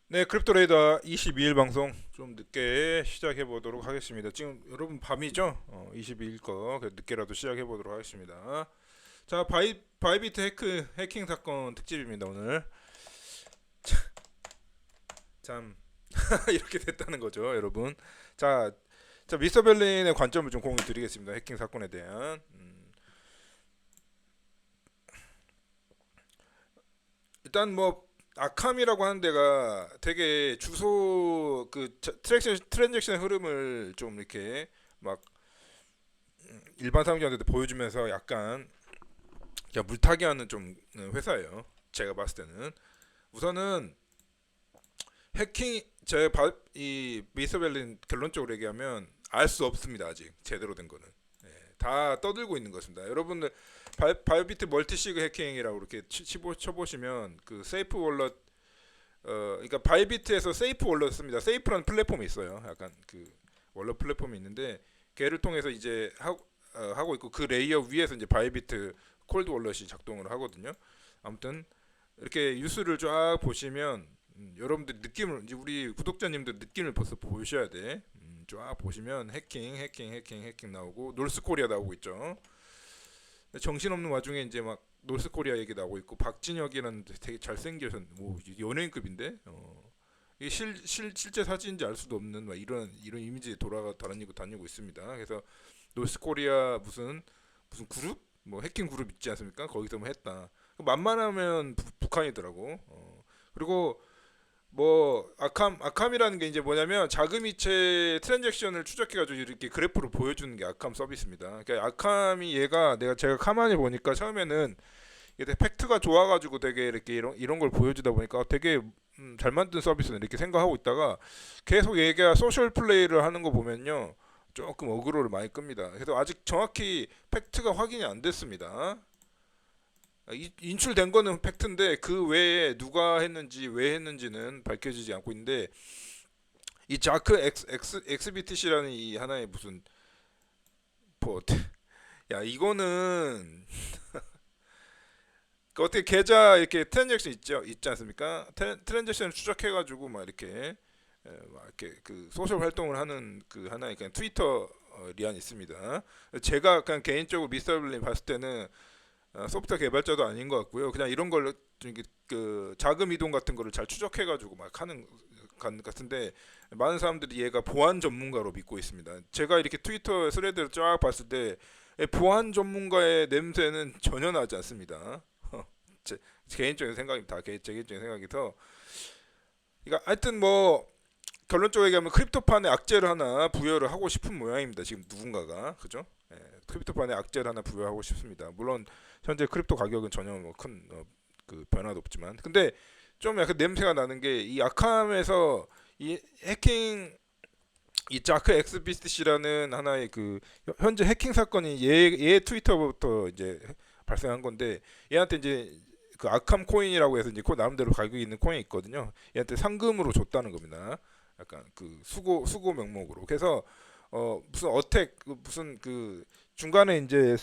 네, 크립토레이더 22일 방송 좀 늦게 시작해 보도록 하겠습니다. 지금 여러분 밤이죠? 22일 거 늦게라도 시작해 보도록 하겠습니다. 자, 바이비트 해킹 사건 특집입니다, 오늘. 참 이렇게 됐다는 거죠, 여러분. 자, 미스터 berlin의 관점을 좀 공유 드리겠습니다. 해킹 사건에 대한. 일단 뭐 아캄이라고 하는 데가 되게 주소 그 트랜잭션 흐름을 좀 이렇게 막 일반 사용자한테 보여주면서 약간 물타기 하는 좀 회사예요. 제가 봤을 때는 우선은 해킹 이 미스벨린 결론적으로 얘기하면 알 수 없습니다. 아직 제대로 된 거는. 예, 다 떠들고 있는 것입니다. 여러분들 바이오비트 멀티시그 해킹이라고 이렇게 쳐보시면 그 세이프 월렛 그러니까 바이비트에서 세이프 월렛 씁니다. 세이프라는 플랫폼이 있어요. 약간 그 월렛 플랫폼이 있는데 걔를 통해서 이제 하고 있고 그 레이어 위에서 이제 바이비트 콜드 월렛이 작동을 하거든요. 아무튼 이렇게 뉴스를 쫙 보시면 여러분들 느낌을 이제 우리 구독자님들 느낌을 벌써 보셔야 돼. 쫙 보시면 해킹 나오고 놀스코리아 나오고 있죠. 정신없는 와중에 이제 막 놀스코리아 얘기 나오고 있고 박진혁이라는 되게 잘생겨서 뭐 연예인급인데 이게 실제 사진인지 알 수도 없는 막 이런 이미지 다니고 있습니다. 그래서 노스코리아 무슨 그룹 뭐 해킹 그룹 있지 않습니까? 거기서 뭐 했다. 만만하면 북한이더라고. 그리고 뭐 아캄이라는 게 이제 뭐냐면 자금이체 트랜잭션을 추적해가지고 이렇게 그래프로 보여주는 게 아캄 서비스입니다. 그러니까 아캄이 제가 가만히 보니까 처음에는 이게 팩트가 좋아가지고 되게 이렇게 이런 걸 보여주다 보니까 되게 잘 만든 서비스는 이렇게 생각하고 있다가 계속 얘가 소셜 플레이를 하는 거 보면요 조금 어그로를 많이 끕니다. 그래서 아직 정확히 팩트가 확인이 안 됐습니다. 인출된 거는 팩트인데 그 외에 누가 했는지 왜 했는지는 밝혀지지 않고 있는데 이 자크 XBTC라는 이 하나의 무슨 포트 야 이거는 그 어떻게 계좌 이렇게 트랜잭션 있지 않습니까? 트랜잭션을 추적해가지고 막 이렇게 그 소셜 활동을 하는 그 하나의 그냥 트위터 리안이 있습니다. 제가 그냥 개인적으로 미스터 블린 봤을 때는 소프트웨어 개발자도 아닌 것 같고요. 그냥 이런 걸로 그 자금 이동 같은 거를 잘 추적해가지고 막 하는 같은데 많은 사람들이 얘가 보안 전문가로 믿고 있습니다. 제가 이렇게 트위터 스레드를 쫙 봤을 때 보안 전문가의 냄새는 전혀 나지 않습니다. 제 개인적인 생각입니다. 제 개인적인 생각이서 그러니까 하여튼 뭐 결론적으로 얘기하면 크립토판에 악재를 하나 부여를 하고 싶은 모양입니다. 지금 누군가가 그죠? 예, 크립토판에 악재를 하나 부여하고 싶습니다. 물론 현재 크립토 가격은 전혀 뭐큰그 변화도 없지만 근데 좀 약간 냄새가 나는 게 이 아캄에서 이 해킹 이 자크 XBC라는 하나의 그 현재 해킹 사건이 얘 트위터부터 이제 발생한 건데 얘한테 이제 그 아캄 코인이라고 해서 이제 그 나름대로 가격이 있는 코인이 있거든요. 얘한테 상금으로 줬다는 겁니다. 약간 그 수고 명목으로. 그래서 무슨 어택 무슨 그 중간에 이제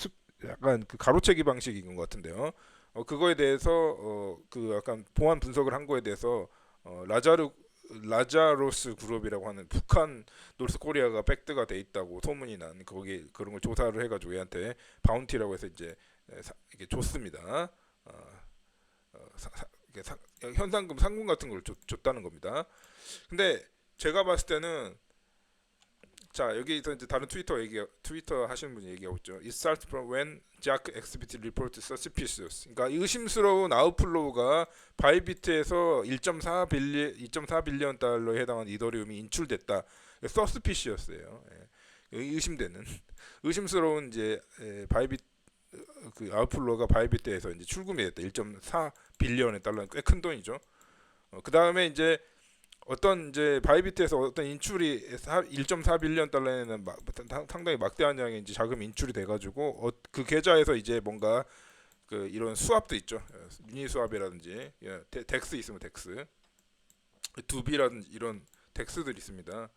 약간 그 가로채기 방식인 것 같은데요. 그거에 대해서 그 약간 보안 분석을 한 거에 대해서 라자로스 그룹이라고 하는 북한 노스코리아가 백드가 돼 있다고 소문이 난 거기 그런 걸 조사를 해가지고 얘한테 바운티라고 해서 이제 이게 줬습니다. 어, 이게 현상금 상금 같은 걸 줬다는 겁니다. 근데 제가 봤을 때는 자 여기서 이제 다른 트위터 하시는 분이 얘기하고 있죠. It starts from when Jack exhibit report suspicious. 그러니까 의심스러운 아웃플로우가 바이비트에서 1.4 빌리언 달러에 해당하는 이더리움이 인출됐다. suspicious예요. 예. 의심되는 의심스러운 이제 바이빗 그 아웃플로우가 바이비트에서 이제 출금이 됐다. 1.4 빌리언의 달러는 꽤 큰 돈이죠. 그 다음에 이제 어떤 이제 바이비트에서 어떤 인출이 1.4 빌리언 달러에는 상당히 막대한 양의 이제 자금 인출이 돼가지고 그 계좌에서 이제 뭔가 그 이런 수압도 있죠. 유니 수압이라든지 덱스 있으면 덱스, 두비라든지 이런 덱스들 있습니다.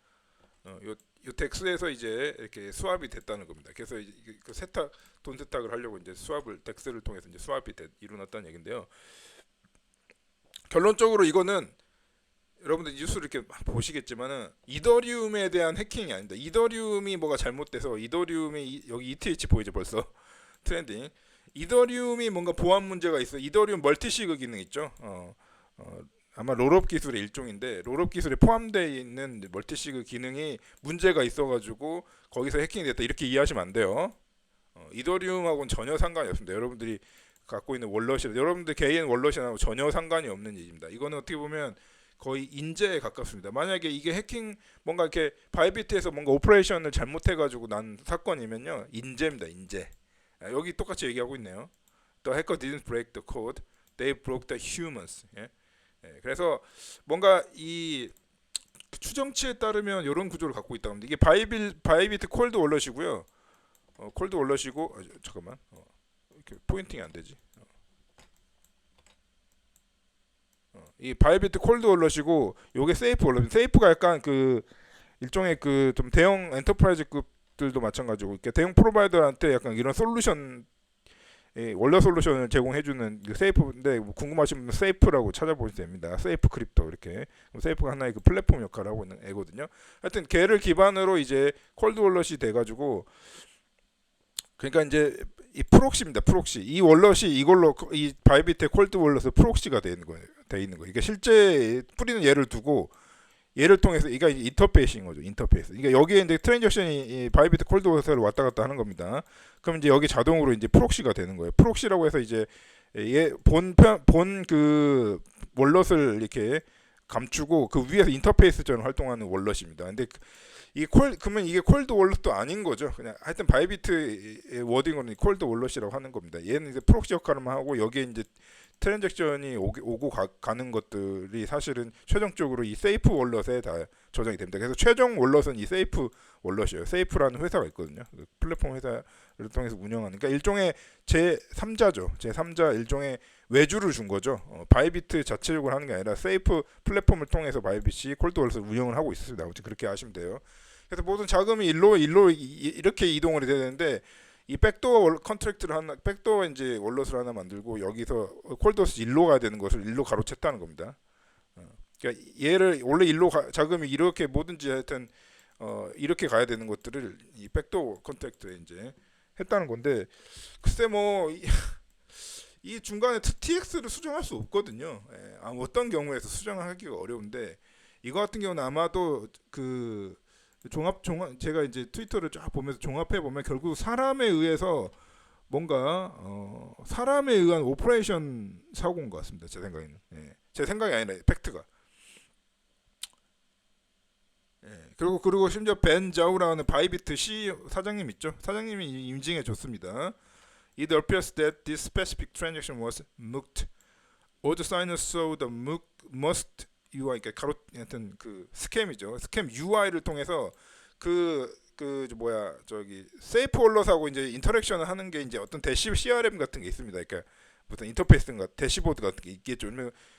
요 덱스에서 이제 이렇게 수압이 됐다는 겁니다. 그래서 그 돈 세탁을 하려고 이제 수압을 덱스를 통해서 이제 수압이 일어났다는 얘긴데요. 결론적으로 이거는 여러분들 뉴스를 이렇게 막 보시겠지만은 이더리움에 대한 해킹이 아닙니다. 이더리움이 뭐가 잘못돼서 여기 ETH 보이죠 벌써 트렌딩. 이더리움이 뭔가 보안 문제가 있어. 이더리움 멀티시그 기능 있죠. 아마 롤업 기술의 일종인데 롤업 기술에 포함되어 있는 멀티시그 기능이 문제가 있어가지고 거기서 해킹이 됐다 이렇게 이해하시면 안 돼요. 이더리움하고는 전혀 상관이 없습니다. 여러분들이 갖고 있는 월렛이 여러분들 개인 월렛이나 전혀 상관이 없는 일입니다. 이거는 어떻게 보면 거의 인재에 가깝습니다. 만약에 이게 해킹 뭔가 이렇게 바이비트에서 뭔가 오퍼레이션을 잘못해가지고 난 사건이면요 인재입니다. 인재. 여기 똑같이 얘기하고 있네요. The hacker didn't break the code, they broke the humans. 예? 그래서 뭔가 이 추정치에 따르면 이런 구조를 갖고 있다 합니다. 이게 바이비트 콜드 월렛이고요. 콜드 월렛이고 잠깐만 이렇게 포인팅이 안 되지. 이 바이비트 콜드 월렛이고 요게 세이프 월렛. 세이프가 약간 그 일종의 그 좀 대형 엔터프라이즈급들도 마찬가지고 이렇게 대형 프로바이더한테 약간 이런 솔루션 원래 솔루션을 제공해주는 세이프인데 뭐 궁금하신 분은 세이프라고 찾아보시면 됩니다. 세이프 크립토 이렇게 세이프가 하나의 그 플랫폼 역할을 하고 있는 애거든요. 하여튼 걔를 기반으로 이제 콜드 월렛이 돼가지고 그러니까 이제 이 프록시입니다. 프록시. 이 월렛이 이걸로 이 바이비트의 콜드 월렛의 프록시가 돼 있는 거예요. 돼 있는 거예요. 이게 실제 뿌리는 예를 두고 얘를 통해서 이게 인터페이스인 거죠. 인터페이스. 그러니까 여기에 이제 트랜잭션이 바이비트 콜드 월렛으로 왔다 갔다 하는 겁니다. 그럼 이제 여기 자동으로 이제 프록시가 되는 거예요. 프록시라고 해서 이제 얘본 그 월렛을 이렇게 감추고 그 위에서 인터페이스처럼 활동하는 월렛입니다. 근데 그러면 이게 콜드 월렛도 아닌 거죠. 그냥 하여튼 바이비트의 워딩으로는 콜드 월렛이라고 하는 겁니다. 얘는 이제 프록시 역할만 하고 여기에 이제 트랜잭션이 오고 가는 것들이 사실은 최종적으로 이 세이프 월렛에 다 저장이 됩니다. 그래서 최종 월렛은 이 세이프 월렛이에요. 세이프라는 회사가 있거든요. 플랫폼 회사를 통해서 운영하는 그러니까 일종의 제3자죠. 제3자 일종의 외주를 준 거죠. 바이비트 자체적으로 하는 게 아니라 세이프 플랫폼을 통해서 바이빗이 콜드 월렛을 운영을 하고 있습니다. 아무튼 그렇게 아시면 돼요. 그래서 모든 자금이 일로 이렇게 이동을 해야 되는데 이 백도어 컨트랙트를 백도어 이제 월렛을 하나 만들고 여기서 콜드워스 일로 가야 되는 것을 일로 가로챘다는 겁니다. 그러니까 얘를 원래 자금이 이렇게 뭐든지 하여튼 이렇게 가야 되는 것들을 이 백도어 컨트랙트에 이제 했다는 건데 글쎄 뭐 이 중간에 TX를 수정할 수 없거든요. 어떤 경우에서 수정하기가 어려운데 이거 같은 경우는 아마도 그 종합 제가 이제 트위터를 쫙 보면서 종합해 보면 결국 사람에 의해서 뭔가 사람에 의한 오퍼레이션 사고인 것 같습니다. 제 생각에는. 제 생각이 아니라 팩트가. 그리고 심지어 벤 자우라는 바이비트 CEO 사장님 있죠. 사장님이 인증해 줬습니다. It appears that this specific transaction was mooked. All the signers saw the mook must UI 그러니까 하여튼 그 스캠이죠. 스캠 UI를 통해서 세이프 월렛하고 이제 인터랙션을 하는 게 이제 어떤 대시 CRM 같은 게 있습니다. 그러니까 무슨 인터페이스인가 대시보드 같은 게 있겠죠.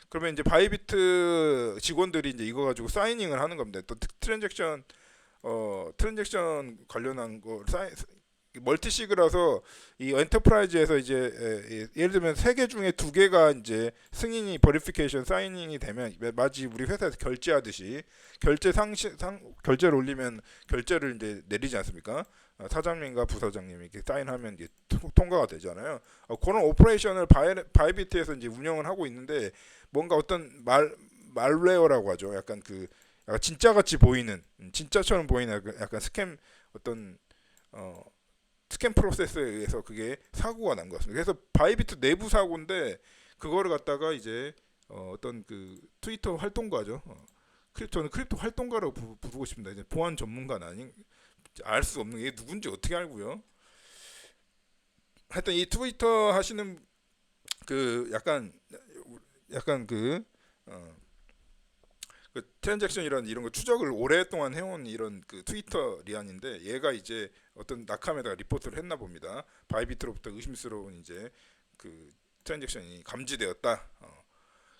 그러면 이제 바이비트 직원들이 이제 이거 가지고 사이닝을 하는 겁니다. 또 트랜잭션 관련한 거 멀티시그라서 이 엔터프라이즈에서 이제 예를 들면 3개 중에 2개가 이제 승인이 버리피케이션 사이닝이 되면 마치 우리 회사에서 결제하듯이 결제를 올리면 결제를 이제 내리지 않습니까? 사장님과 부사장님이 이렇게 사인하면 이게 통과가 되잖아요. 그런 오퍼레이션을 바이비트에서 이제 운영을 하고 있는데 뭔가 어떤 말웨어라고 하죠. 약간 약간 진짜같이 보이는 진짜처럼 보이는 약간 스캠 어떤 스캔 프로세스에 의해서 그게 사고가 난 것 같습니다. 그래서 바이비트 내부 사고인데 그거를 갖다가 이제 어떤 그 트위터 활동가죠. 저는 크립토 활동가라고 부르고 싶습니다. 이제 보안 전문가는 아닌 알 수 없는 게 누군지 어떻게 알고요. 하여튼 이 트위터 하시는 그 약간 그 트랜잭션이라는 이런 거 추적을 오랫동안 해온 이런 그 트위터 리안인데 얘가 이제 어떤 낙함에다가 리포트를 했나 봅니다. 바이비트로부터 의심스러운 이제 그 트랜잭션이 감지되었다.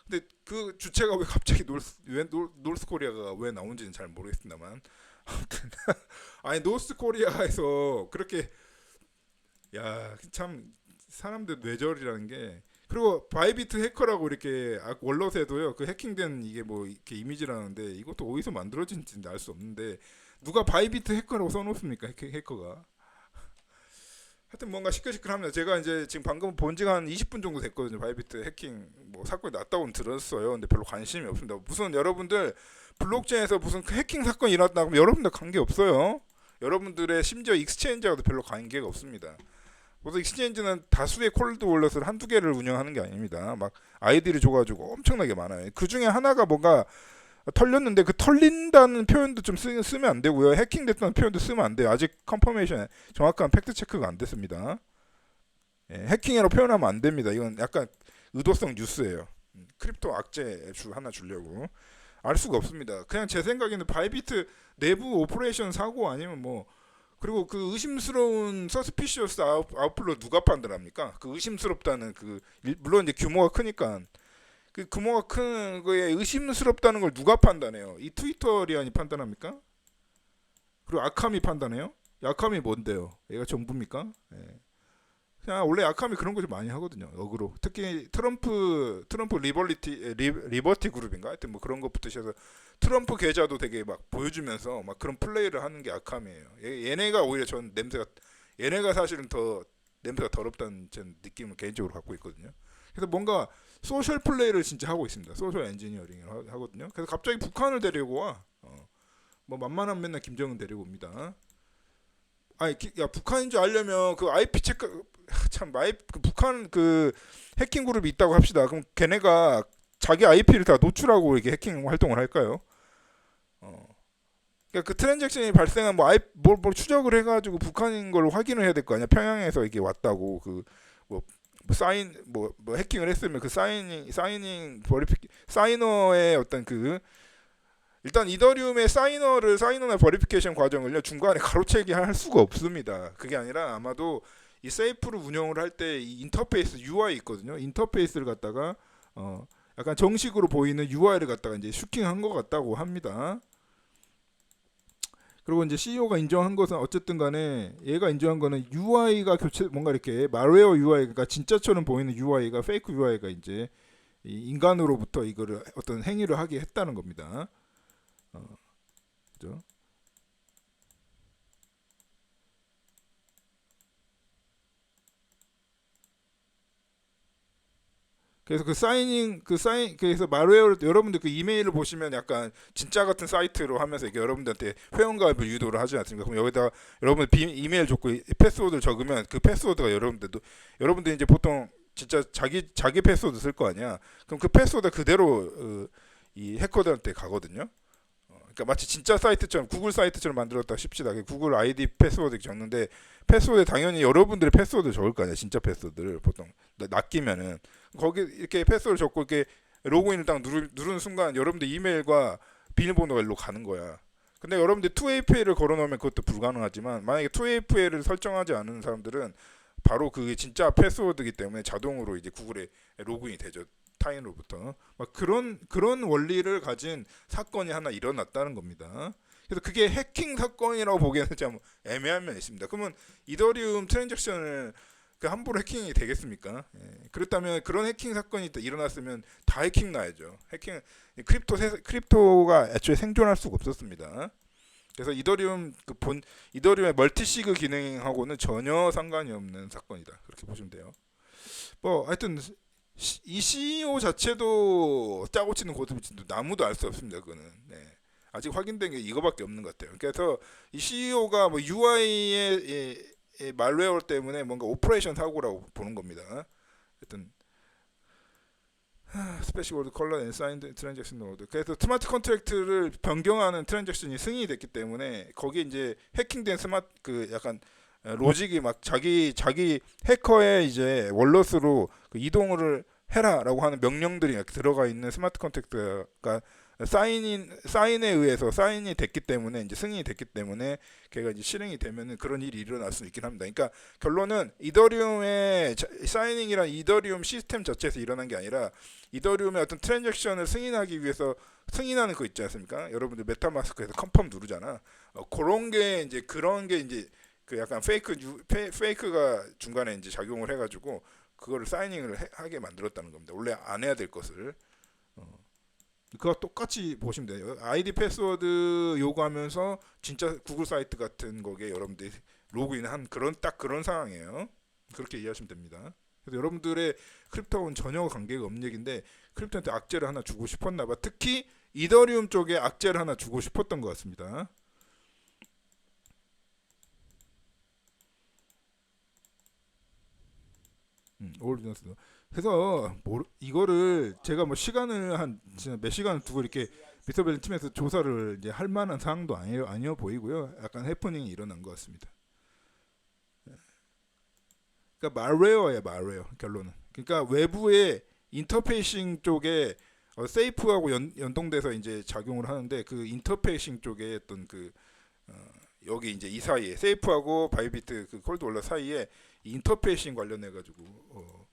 근데 그 주체가 왜 갑자기 노스 코리아가 왜 나온지는 잘 모르겠습니다만 아무튼 아니 노스 코리아에서 그렇게 야 참 사람들 뇌절이라는 게 그리고 바이비트 해커라고 이렇게 원롯에도요 그 해킹된 이게 뭐 이렇게 이미지라는데 이것도 어디서 만들어진지 알 수 없는데 누가 바이비트 해커라고 써놓습니까 해커가. 하여튼 뭔가 시끌시끌합니다. 제가 이제 지금 방금 본 지가 한 20분 정도 됐거든요. 바이비트 해킹 뭐 사건이 났다고는 들었어요. 근데 별로 관심이 없습니다. 무슨 여러분들 블록체인에서 무슨 해킹 사건이 일어났다고 하면 여러분들 관계 없어요. 여러분들의 심지어 익스체인지하고도 별로 관계가 없습니다. 그래서 익스체인지는 다수의 콜드 월렛을 한두 개를 운영하는 게 아닙니다. 막 아이디를 줘가지고 엄청나게 많아요. 그 중에 하나가 뭔가 털렸는데 그 털린다는 표현도 좀 쓰면 안 되고요. 해킹됐다는 표현도 쓰면 안 돼요. 아직 컨퍼메이션 정확한 팩트 체크가 안 됐습니다. 예, 해킹이라고 표현하면 안 됩니다. 이건 약간 의도성 뉴스예요. 크립토 악재 하나 주려고 알 수가 없습니다. 그냥 제 생각에는 바이비트 내부 오퍼레이션 사고 아니면 뭐 그리고 그 의심스러운 서스피시어스 아웃플로 누가 판단합니까? 그 의심스럽다는 그 물론 이제 규모가 크니까 그 규모가 큰 거에 의심스럽다는 걸 누가 판단해요? 이 트위터리안이 판단합니까? 그리고 아캄이 판단해요? 아캄이 뭔데요? 얘가 정부입니까? 예. 그냥 원래 아캄이 그런 거 좀 많이 하거든요. 역으로 특히 트럼프 리버티 그룹인가? 하여튼 뭐 그런 것부터 시작해서 트럼프 계좌도 되게 막 보여주면서 막 그런 플레이를 하는 게 아캄이에요. 얘네가 오히려 전 냄새가 얘네가 사실은 더 냄새가 더럽다는 전 느낌을 개인적으로 갖고 있거든요. 그래서 뭔가 소셜 플레이를 진짜 하고 있습니다. 소셜 엔지니어링을 하거든요. 그래서 갑자기 북한을 데리고 와. 뭐 만만한 맨날 김정은 데리고 옵니다. 아니 야 북한인 줄 알려면 그 IP 체크 참 그 북한 그 해킹 그룹이 있다고 합시다. 그럼 걔네가 자기 IP를 다 노출하고 이렇게 해킹 활동을 할까요? 그러니까 그 트랜잭션이 발생한 뭘 추적을 해가지고 북한인 걸 확인을 해야 될 거 아니야. 평양에서 이게 왔다고 그뭐 뭐 해킹을 했으면 그 사이너의 어떤 그 일단 이더리움의 사이너나 버리피케이션 과정을요 중간에 가로채기 할 수가 없습니다. 그게 아니라 아마도 이 세이프를 운영을 할 때 이 인터페이스 UI 있거든요. 인터페이스를 갖다가 약간 정식으로 보이는 UI를 갖다가 이제 슈킹한 것 같다고 합니다. 그리고 이제 CEO가 인정한 것은 어쨌든 간에 얘가 인정한 거는 UI가 뭔가 이렇게 말웨어 UI 그러니까 진짜처럼 보이는 UI가 페이크 UI가 이제 인간으로부터 이거를 어떤 행위를 하게 했다는 겁니다. 그죠? 그래서 그래서 말웨어 여러분들 그 이메일을 보시면 약간 진짜 같은 사이트로 하면서 이게 여러분들한테 회원가입을 유도를 하지 않습니까? 그럼 여기다가 여러분 이메일 적고 패스워드를 적으면 그 패스워드가 여러분들 이제 보통 진짜 자기 패스워드 쓸 거 아니야. 그럼 그 패스워드 그대로 이 해커들한테 가거든요. 그러니까 마치 진짜 사이트처럼 구글 사이트처럼 만들었다 칩시다. 구글 아이디 패스워드 적는데 패스워드 당연히 여러분들의 패스워드 적을 거 아니야. 진짜 패스워드를 보통 낚이면은 거기 이렇게 패스워드 적고 이렇게 로그인을 딱 누르는 순간 여러분들 이메일과 비밀번호가 일로 가는 거야. 근데 여러분들 2FA를 걸어놓으면 그것도 불가능하지만 만약에 2FA를 설정하지 않은 사람들은 바로 그게 진짜 패스워드이기 때문에 자동으로 이제 구글에 로그인이 되죠. 타인으로부터 막 그런 원리를 가진 사건이 하나 일어났다는 겁니다. 그래서 그게 해킹 사건이라고 보기에는 좀 애매한 면이 있습니다. 그러면 이더리움 트랜잭션을 그 함부로 해킹이 되겠습니까? 예. 그렇다면 그런 해킹 사건이 일어났으면 다 해킹 나야죠. 크립토가 애초에 생존할 수가 없었습니다. 그래서 이더리움의 멀티시그 기능하고는 전혀 상관이 없는 사건이다. 그렇게 보시면 돼요. 뭐 하여튼 이 CEO 자체도 짜고 치는 고스톱인지 아무도 알 수 없습니다. 그거는 아직 확인된 게 이거밖에 없는 것 같아요. 그래서 이 CEO가 뭐 UI의 말웨어 때문에 뭔가 오퍼레이션 사고라고 보는 겁니다. 하여튼 스페셜 워드 컬러 앤 사인드 트랜잭션 노드. 그래서 스마트 컨트랙트를 변경하는 트랜잭션이 승인이 됐기 때문에 거기에 이제 해킹된 스마트 그 약간 로직이 막 자기 해커의 이제 월넛으로 그 이동을 해라라고 하는 명령들이 이렇게 들어가 있는 스마트 컨트랙트가 사인에 의해서 사인이 됐기 때문에 이제 승인이 됐기 때문에 걔가 이제 실행이 되면은 그런 일이 일어날 수 있긴 합니다. 그러니까 결론은 이더리움의 사이닝이란 이더리움 시스템 자체에서 일어난 게 아니라 이더리움의 어떤 트랜잭션을 승인하기 위해서 승인하는 거 있지 않습니까? 여러분들 메타마스크에서 컨펌 누르잖아. 그런 게 이제 그 약간 페이크가 중간에 이제 작용을 해가지고 그거를 사이닝을 하게 만들었다는 겁니다. 원래 안 해야 될 것을. 그거 똑같이 보시면 돼요. 아이디 패스워드 요구하면서 진짜 구글 사이트 같은 거기에 여러분들이 로그인한 그런 상황이에요. 그렇게 이해하시면 됩니다. 그래서 여러분들의 크립토하고는 전혀 관계가 없는 얘기인데 크립토한테 악재를 하나 주고 싶었나 봐. 특히 이더리움 쪽에 악재를 하나 주고 싶었던 것 같습니다. 올리너스. 그래서 이거를 제가 뭐 시간을 한 진짜 몇 시간을 두고 이렇게 미스터벨린 팀에서 조사를 이제 할 만한 사항도 아니어 보이고요. 약간 해프닝이 일어난 것 같습니다. 그러니까 말웨어예요, 말웨어 결론은. 그러니까 외부의 인터페이싱 쪽에 세이프하고 연동돼서 이제 작용을 하는데 그 인터페이싱 쪽에 어떤 여기 이제 이 사이에 세이프하고 바이비트 그 콜드월렛 사이에 인터페이싱 관련해 가지고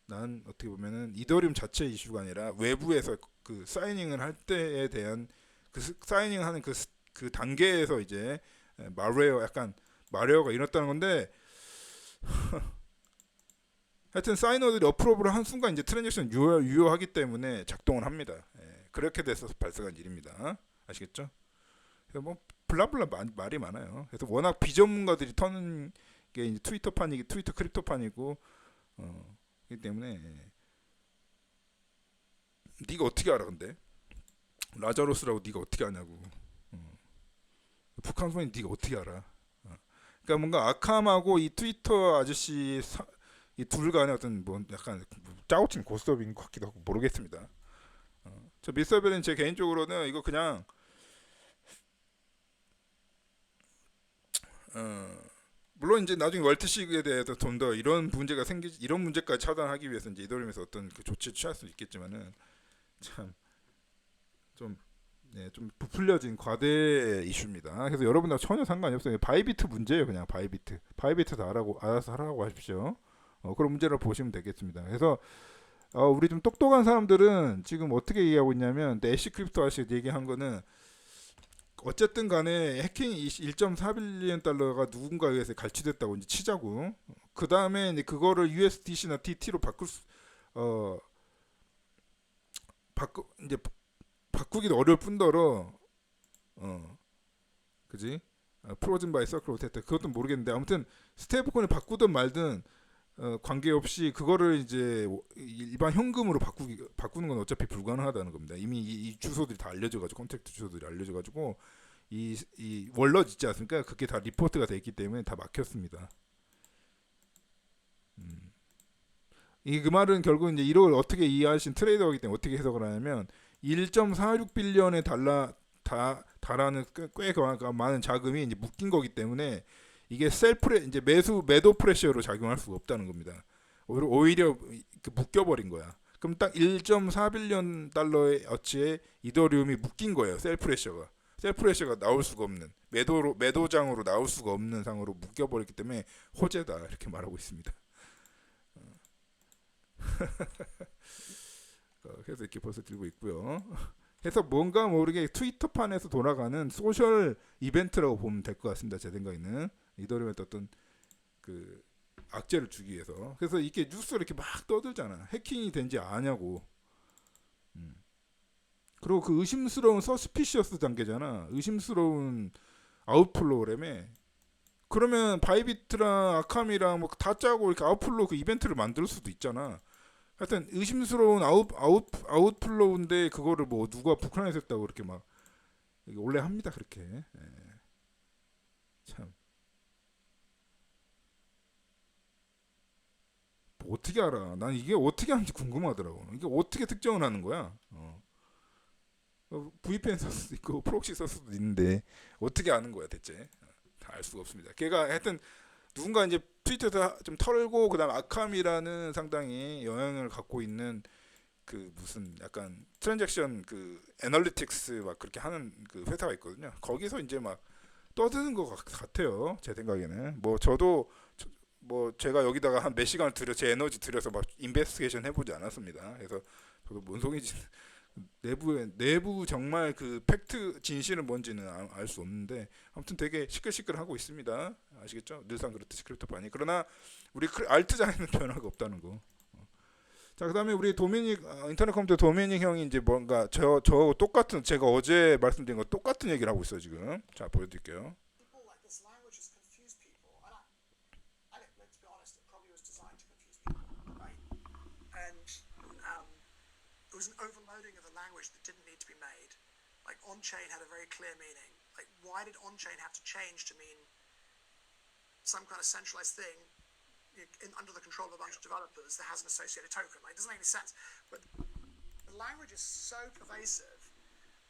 난 어떻게 보면은 이더리움 자체 이슈가 아니라 외부에서 그 사이닝을 할 때에 대한 사이닝하는 그 단계에서 이제 약간 말웨어가 일어났다는 건데 하여튼 사이너들이 어프로브를 한 순간 이제 트랜잭션 유효하기 때문에 작동을 합니다. 그렇게 돼서 발생한 일입니다. 아시겠죠? 그래서 뭐 블라블라 말이 많아요. 그래서 워낙 비전문가들이 터는 게 이제 트위터 크립토판이고 그렇기 때문에 네가 어떻게 알아 근데 라자로스라고 네가 어떻게 아냐고. 북한 소리 네가 어떻게 알아? 그러니까 뭔가 아캄하고 이 트위터 아저씨 이 둘 간의 어떤 뭐 약간 짜고친 고스톱인 것 같기도 하고 모르겠습니다. 저 미스터벨은 제 개인적으로는 이거 그냥 물론 이제 나중에 월트식에 대해서 좀 더 이런 문제까지 차단하기 위해서 이제 이더리움에서 어떤 그 조치를 취할 수 있겠지만은 참 좀 좀 부풀려진 과대 이슈입니다. 그래서 여러분들 전혀 상관이 없어요. 바이비트 문제예요, 그냥 바이비트 다 알아서 하라고 하십시오. 그런 문제를 보시면 되겠습니다. 그래서 우리 좀 똑똑한 사람들은 지금 어떻게 얘기하고 있냐면 애쉬 크립토 아시 얘기한 거는 어쨌든 간에 해킹 1.4빌리언 달러가 누군가에 의해서 갈취됐다고 이제 치자고. 그 다음에 그거를 USDC나 TT로 이제 바꾸기도 어려울 뿐더러 그지? 프로즌 바이 서클 오테트 그것도 모르겠는데 아무튼 스테이블코인을 바꾸든 말든 관계없이 그거를 이제 일반 현금으로 바꾸는 건 어차피 불가능하다는 겁니다. 이미 이 주소들이 다 알려져가지고 컨택트 주소들이 알려져가지고 이 월넛 있지 않습니까? 그게 다 리포트가 돼 있기 때문에 다 막혔습니다. 그 말은 결국 이제 이걸 어떻게 이해하신 트레이더이기 때문에 어떻게 해석을 하냐면 1.46빌리언의 달하는 꽤 많은 자금이 이제 묶인 거기 때문에 이게 이제 매도 프레셔로 작용할 수가 없다는 겁니다. 오히려 묶여버린 거야. 그럼 딱 1.4빌리언 달러의 어치에 이더리움이 묶인 거예요. 셀프레셔가 나올 수가 없는 매도장으로 나올 수가 없는 상으로 묶여버렸기 때문에 호재다 이렇게 말하고 있습니다. 그래서 이렇게 벌써 들고 있고요. 그래서 뭔가 모르게 트위터판에서 돌아가는 소셜 이벤트라고 보면 될 것 같습니다. 제 생각에는 이더리움에 어떤 그 악재를 주기 위해서. 그래서 이게 뉴스를 이렇게 막 떠들잖아. 해킹이 된지 아냐고. 그리고 그 의심스러운 서스피시어스 단계잖아. 의심스러운 아웃플로우램에. 그러면 바이비트랑 아캄이랑 뭐 다 짜고 이렇게 아웃플로우 그 이벤트를 만들 수도 있잖아. 하여튼 의심스러운 아웃플로우인데 그거를 뭐 누가 북한에서 했다고 그렇게 막 원래 합니다 그렇게. 참 뭐 어떻게 알아? 난 이게 어떻게 하는지 궁금하더라고. 이게 어떻게 특정을 하는 거야? VPN 쓸 수도 있고 프록시 쓸 수도 있는데 어떻게 아는 거야 대체? 다 알 수가 없습니다. 걔가 하여튼 누군가 이제 트위터에서 좀 털고 그다음 아캄이라는 상당히 영향을 갖고 있는 그 무슨 약간 트랜잭션 그 애널리틱스 막 그렇게 하는 그 회사가 있거든요. 거기서 이제 막 떠드는 것 같아요. 제 생각에는 뭐 저도 뭐 제가 여기다가 한 몇 시간을 제 에너지 들여서 막 인베스티게이션 해보지 않았습니다. 그래서 저도 뭔 소리인지 내부 정말 그 팩트 진실은 뭔지는 알 수 없는데 아무튼 되게 시끌시끌하고 있습니다. 아시겠죠? 늘상 그렇듯이 크립토판이. 그러나 우리 알트장에는 변화가 없다는 거. 자, 그다음에 우리 도미닉 인터넷 컴퓨터 도미닉 형이 이제 뭔가 저 똑같은 제가 어제 말씀드린 거 똑같은 얘기를 하고 있어요 지금. 자, 보여드릴게요. People like this language has confused people, and let's be honest, it probably was designed to confuse people, right? And it was an overloading of the language that didn't need to be made. Like on-chain had a very clear meaning. Like why did on-chain have to change to mean some kind of centralized thing under the control of a bunch of developers that has an associated token? Like it doesn't make any sense. But the language is so pervasive,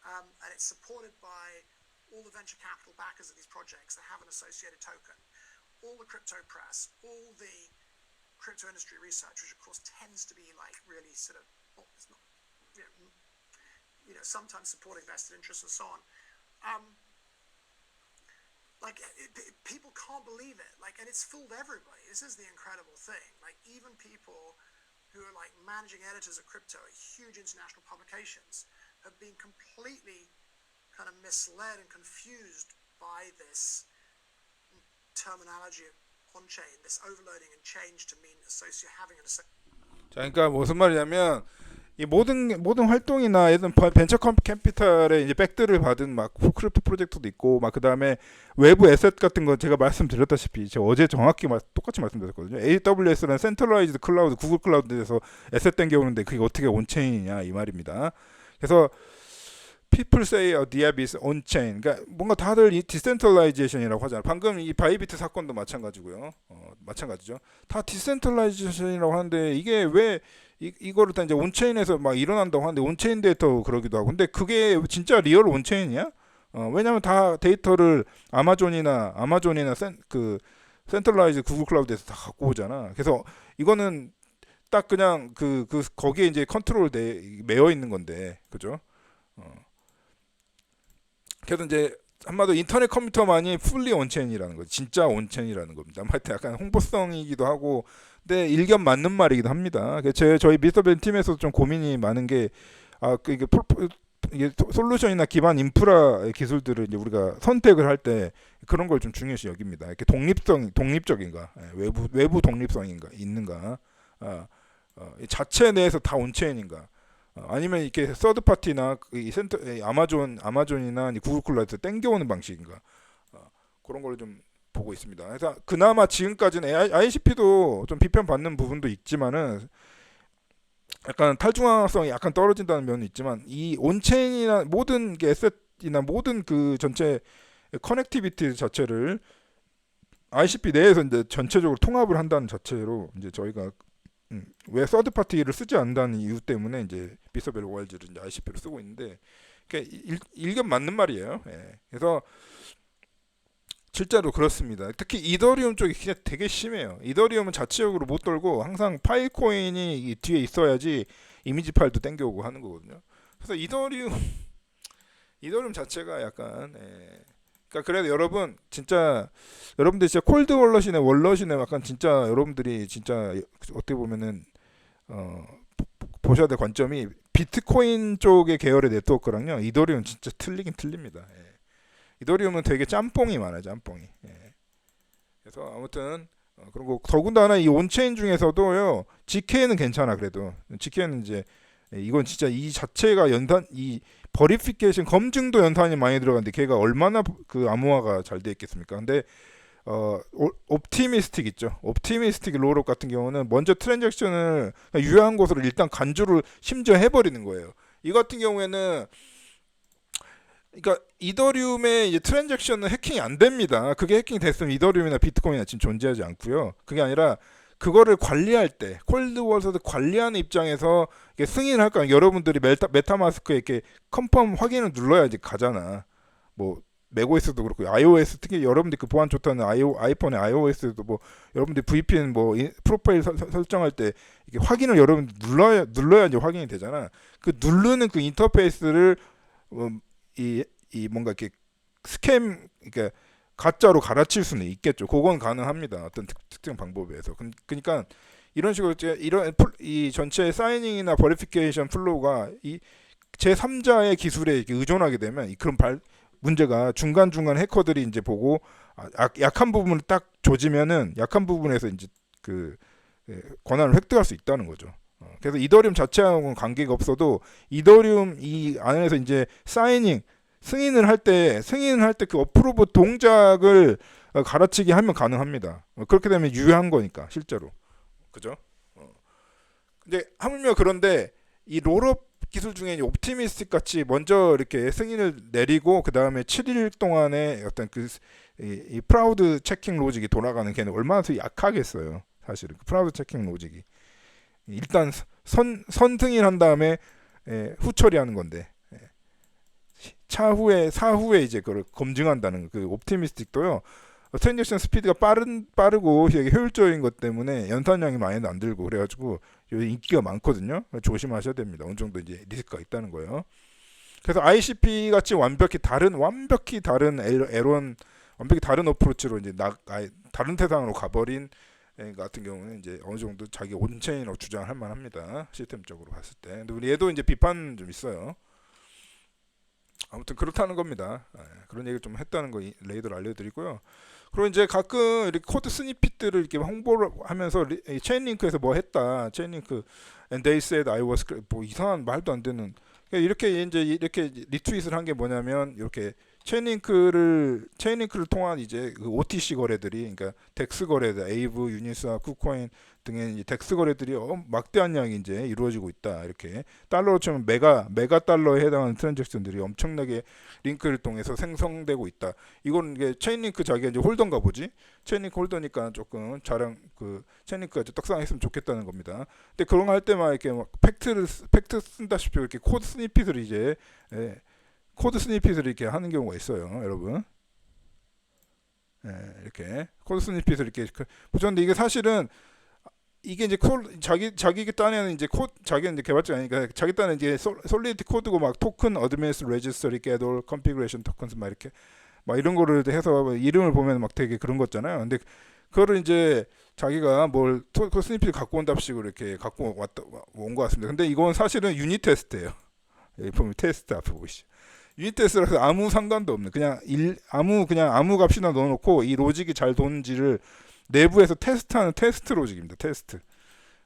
and it's supported by all the venture capital backers of these projects that have an associated token, all the crypto press, all the crypto industry research, which of course tends to be like really sort of, well, it's not, sometimes supporting vested interests and so on. People can't believe it. Like, and it's fooled everybody. This is the incredible thing. Like, even people who are like managing editors of crypto at huge international publications have been completely kind of misled and confused by this terminology of on-chain, this overloading and change to mean having an associate. 자, 그러니까 무슨 말이냐면 이 모든 활동이나 예전 벤처 캐피탈의 이제 백들을 받은 막 크립토 프로젝트도 있고 막 그다음에 외부 에셋 같은 거 제가 말씀드렸다시피 제가 어제 정확히 똑같이 말씀드렸거든요. AWS라는 센트럴라이즈드 클라우드 구글 클라우드에서 에셋 땡겨오는데 그게 어떻게 온체인이냐 이 말입니다. 그래서 people say DApp is on-chain. 그러니까 뭔가 다들 이 디센트럴라이제이션이라고 하잖아요. 방금 이 바이비트 사건도 마찬가지고요. 마찬가지죠. 다 디센트럴라이제이션이라고 하는데 이게 왜 이거를 다 이제 온체인에서 막 일어난다고 하는데 온체인 데이터 그러기도 하고. 근데 그게 진짜 리얼 온체인이야? 왜냐면 다 데이터를 아마존이나 센트럴라이즈 구글 클라우드에서 다 갖고 오잖아. 그래서 이거는 딱 그냥 거기에 이제 컨트롤 매여 있는 건데, 그죠? 그래서 이제 한마디로 인터넷 컴퓨터만이 풀리 온체인이라는 거, 진짜 온체인이라는 겁니다. 하여튼 약간 홍보성이기도 하고, 근데 일견 맞는 말이기도 합니다. 저희 미스터벤 팀에서 좀 고민이 많은 게, 이게 솔루션이나 기반 인프라 기술들을 이제 우리가 선택을 할 때 그런 걸 좀 중요시 여깁니다. 이렇게 독립적인가, 외부 독립성인가 있는가, 자체 내에서 다 온체인인가. 아니면 이렇게 서드 파티나 아마존이나 구글 클라우드에서 땡겨오는 방식인가, 그런 걸 좀 보고 있습니다. 그래서 그나마 지금까지는 ICP도 좀 비판받는 부분도 있지만은 약간 탈중앙성이 약간 떨어진다는 면은 있지만 이 온체인이나 모든 게 에셋이나 모든 그 전체 커넥티비티 자체를 ICP 내에서 이제 전체적으로 통합을 한다는 자체로 이제 저희가 왜 서드 파티를 쓰지 않는다는 이유 때문에 이제 비서벨 ORG를 이제 ICP로 쓰고 있는데, 그러니까 일견 맞는 말이에요. 예. 그래서 실제로 그렇습니다. 특히 이더리움 쪽이 그냥 되게 심해요. 이더리움은 자체적으로 못 돌고 항상 파일 코인이 뒤에 있어야지 이미지 파일도 땡겨오고 하는 거거든요. 그래서 이더리움 자체가 약간, 그러니까 그래도 여러분들 진짜 콜드 월렛이네 약간 진짜 여러분들이 진짜 어떻게 보면은 보셔야 될 관점이 비트코인 쪽의 계열의 네트워크랑요 이더리움 진짜 틀리긴 틀립니다. 예. 이더리움은 되게 짬뽕이 많아요, 짬뽕이. 예. 그래서 아무튼 그리고 더군다나 이 온체인 중에서도요 GK는 괜찮아. 그래도 GK는 이제 이건 진짜 이 자체가 이 버리피케이션 검증도 연산이 많이 들어갔는데 걔가 얼마나 그 암호화가 잘 돼 있겠습니까? 근데 옵티미스틱 있죠. 옵티미스틱 롤업 같은 경우는 먼저 트랜잭션을 유효한 곳으로 일단 간주를 심지어 해버리는 거예요. 이 같은 경우에는 그러니까 이더리움의 이제 트랜잭션은 해킹이 안 됩니다. 그게 해킹이 됐으면 이더리움이나 비트코인이나 지금 존재하지 않고요. 그게 아니라 그거를 관리할 때 콜드월렛을 관리하는 입장에서 승인을 할까? 여러분들이 메타마스크에 이렇게 컨펌 확인을 눌러야 이제 가잖아. 뭐 맥OS도 그렇고 iOS 특히 여러분들이 그 보안 좋다는 아이폰의 iOS도 뭐 여러분들이 VPN 뭐 프로파일 설정할 때 이게 확인을 여러분 눌러야 이제 확인이 되잖아. 그 누르는 그 인터페이스를 이 뭔가 이렇게 스캠 그러니까 가짜로 갈아칠 수는 있겠죠. 그건 가능합니다. 어떤 특정 방법에 의해서. 그러니까 이런 식으로 이 전체 사이닝이나 버리피케이션 플로우가 이 제3자의 기술에 의존하게 되면 그런 문제가 중간중간 해커들이 이제 보고 약한 부분을 딱 조지면은 약한 부분에서 이제 그 권한을 획득할 수 있다는 거죠. 그래서 이더리움 자체하고는 관계가 없어도 이더리움 이 안에서 이제 승인을 할 때 그 어프로브 동작을 갈아치기 하면 가능합니다. 그렇게 되면 유효한 거니까 실제로. 그죠? 근데 하물며 그런데 이 롤업 기술 중에 옵티미스틱 같이 먼저 이렇게 승인을 내리고 그 다음에 7일 동안에 어떤 이 프라우드 체킹 로직이 돌아가는 걔는 얼마나 더 약하겠어요. 사실은 그 프라우드 체킹 로직이 일단 선승인한 다음에 후처리하는 건데 사후에 이제 그걸 검증한다는 그 옵티미스틱도요. 트랜잭션 스피드가 빠르고 되게 효율적인 것 때문에 연산량이 많이 안 들고 그래가지고 인기가 많거든요. 조심하셔야 됩니다. 어느 정도 이제 리스크가 있다는 거예요. 그래서 ICP 같이 완벽히 다른 에런 완벽히 다른 어프로치로 이제 다른 세상으로 가버린 같은 경우는 이제 어느 정도 자기 온체인으로 주장할 만합니다. 시스템적으로 봤을 때. 근데 우리 얘도 이제 비판 좀 있어요. 아무튼 그렇다는 겁니다. 그런 얘기를 좀 했다는 거 레이더를 알려드리고요. 그리고 이제 가끔 이렇게 코드 스니핏들을 이렇게 홍보를 하면서 체인링크에서 뭐 했다. 체인링크 and they said I was 뭐 이상한 말도 안 되는 이렇게 리트윗을 한 게 뭐냐면 이렇게 체인링크를 통한 이제 그 OTC 거래들이 그러니까 덱스 거래들 에이브, 유니스와 쿠코인 등의 이제 덱스 거래들이 막대한 양이 이제 이루어지고 있다. 이렇게 달러로 치면 메가 달러에 해당하는 트랜잭션들이 엄청나게 링크를 통해서 생성되고 있다. 이건 이게 체인링크 자기가 이제 홀더인가 보지. 체인링크 홀더니까 조금 체인링크가 이제 떡상했으면 좋겠다는 겁니다. 근데 그런 거 할 때만 이렇게 막 팩트 쓴다시피 이렇게 코드 스니핏을 이제 이렇게 하는 경우가 있어요, 여러분. 이렇게 코드 스니핏을 이렇게 보셨는데 이게 사실은 이게 이제 자기 딴에는 이제 자기는 이제 개발자가 아니니까 자기 딴에는 이제 솔리드 코드고 막 토큰 어드미니스트 레지스터리 겟올 컨피그레이션 토큰스 막 이렇게 막 이런 거를 해서 이름을 보면 막 되게 그런 거잖아요. 근데 그거를 이제 자기가 그 스니핏을 갖고 온답식으로 이렇게 갖고 온 것 같습니다. 근데 이건 사실은 유닛 테스트예요. 여기 보면 테스트 앞에 보이시죠. 유닛 테스트라서 아무 상관도 없는 그냥 아무 값이나 넣어놓고 이 로직이 잘 도는지를 내부에서 테스트하는 테스트 로직입니다. 테스트.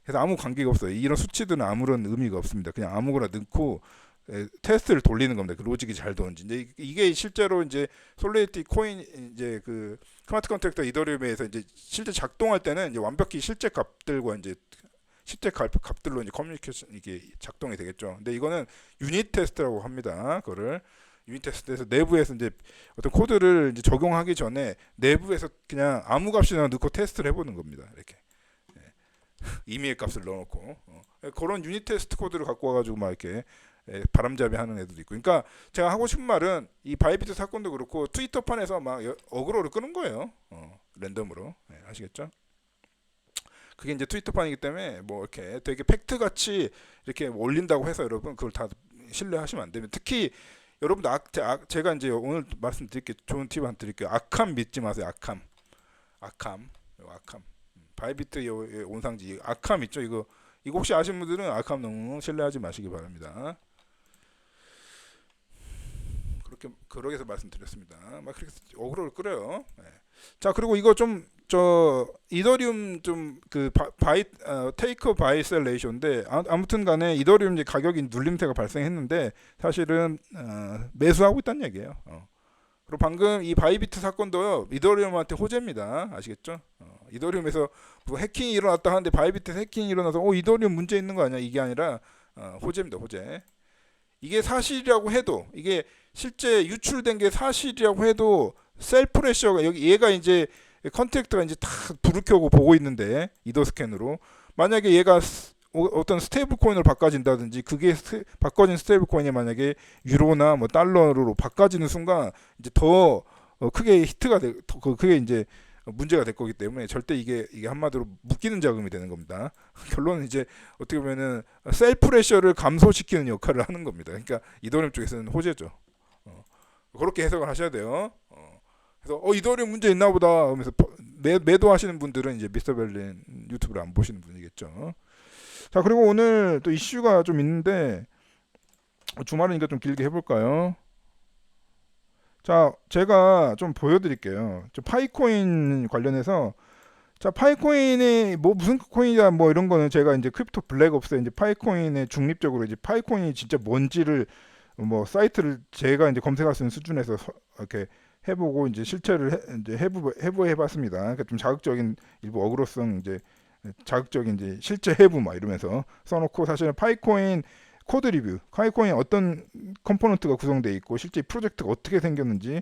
그래서 아무 관계가 없어요. 이런 수치들은 아무런 의미가 없습니다. 그냥 아무거나 넣고 테스트를 돌리는 겁니다. 그 로직이 잘 도는지. 이제 이게 실제로 이제 솔리디티 코인 이제 그 스마트 컨트랙터 이더리움에서 이제 실제 작동할 때는 이제 완벽히 실제 값들과 이제 실제 값들로 이제 커뮤니케이션 이게 작동이 되겠죠. 근데 이거는 유닛 테스트라고 합니다. 그거를 유닛 테스트에서 내부에서 이제 어떤 코드를 이제 적용하기 전에 내부에서 그냥 아무 값이나 넣고 테스트를 해보는 겁니다. 이렇게 이메일 값을 넣어놓고 그런 유닛 테스트 코드를 갖고 와가지고 막 이렇게 바람잡이 하는 애들도 있고. 그러니까 제가 하고 싶은 말은 이 바이비트 사건도 그렇고 트위터판에서 막 어그로를 끄는 거예요. 랜덤으로. 아시겠죠? 그게 이제 트위터판이기 때문에 뭐 이렇게 되게 팩트같이 이렇게 올린다고 해서 여러분 그걸 다 신뢰하시면 안 됩니다. 특히 여러분들 제가 이제 오늘 말씀드릴게요. 좋은 팁 한 드릴게요. 악함 믿지 마세요. 악함. 바이비트 온상지 악함 있죠. 이거 혹시 아시는 분들은 악함 너무 신뢰하지 마시기 바랍니다. 그렇게 해서 말씀드렸습니다. 막 그렇게 어그로를 끌어요. 자, 그리고 이거 이더리움 테이크 바이 셀 레이쇼인데 아무튼 간에 이더리움 이제 가격이 눌림세가 발생했는데 사실은 매수하고 있다는 얘기예요. 그리고 방금 이 바이비트 사건도요. 이더리움한테 호재입니다. 아시겠죠? 이더리움에서 뭐 해킹이 일어났다 하는데 바이비트에서 해킹이 일어나서 이더리움 문제 있는 거 아니야? 이게 아니라 호재입니다. 호재. 이게 사실이라고 해도 이게 실제 유출된 게 사실이라고 해도 셀프레셔가 얘가 이제 컨택트가 이제 다 불을 켜고 보고 있는데 이더 스캔으로 만약에 얘가 어떤 스테이블 코인으로 바꿔진다든지 그게 바꿔진 스테이블 코인이 만약에 유로나 뭐 달러로 바꿔지는 순간 이제 더 크게 히트가 그게 이제 문제가 될 거기 때문에 절대 이게 한마디로 묶이는 자금이 되는 겁니다. 결론은 이제 어떻게 보면은 셀프레셔를 감소시키는 역할을 하는 겁니다. 그러니까 이더리움 쪽에서는 호재죠. 그렇게 해석을 하셔야 돼요. 그래서 이더리움 문제 있나 보다 하면서 매도하시는 분들은 이제 미스터 berlin 유튜브를 안 보시는 분이겠죠. 자, 그리고 오늘 또 이슈가 좀 있는데 주말이니까 좀 길게 해볼까요? 자, 제가 좀 보여드릴게요. 파이코인 관련해서 자, 파이코인이 뭐 무슨 코인이다 뭐 이런 거는 제가 이제 크립토 블랙옵스에 이제 파이코인에 중립적으로 이제 파이코인이 진짜 뭔지를 뭐 사이트를 제가 이제 검색할 수 있는 수준에서 이렇게 해보고 이제 실체를 이제 해부해봤습니다. 그러니까 좀 자극적인 일부 어그로성 이제 자극적인 이제 실제 해부 막 이러면서 써놓고 사실은 파이코인 코드 리뷰, 파이코인 어떤 컴포넌트가 구성되어 있고 실제 프로젝트가 어떻게 생겼는지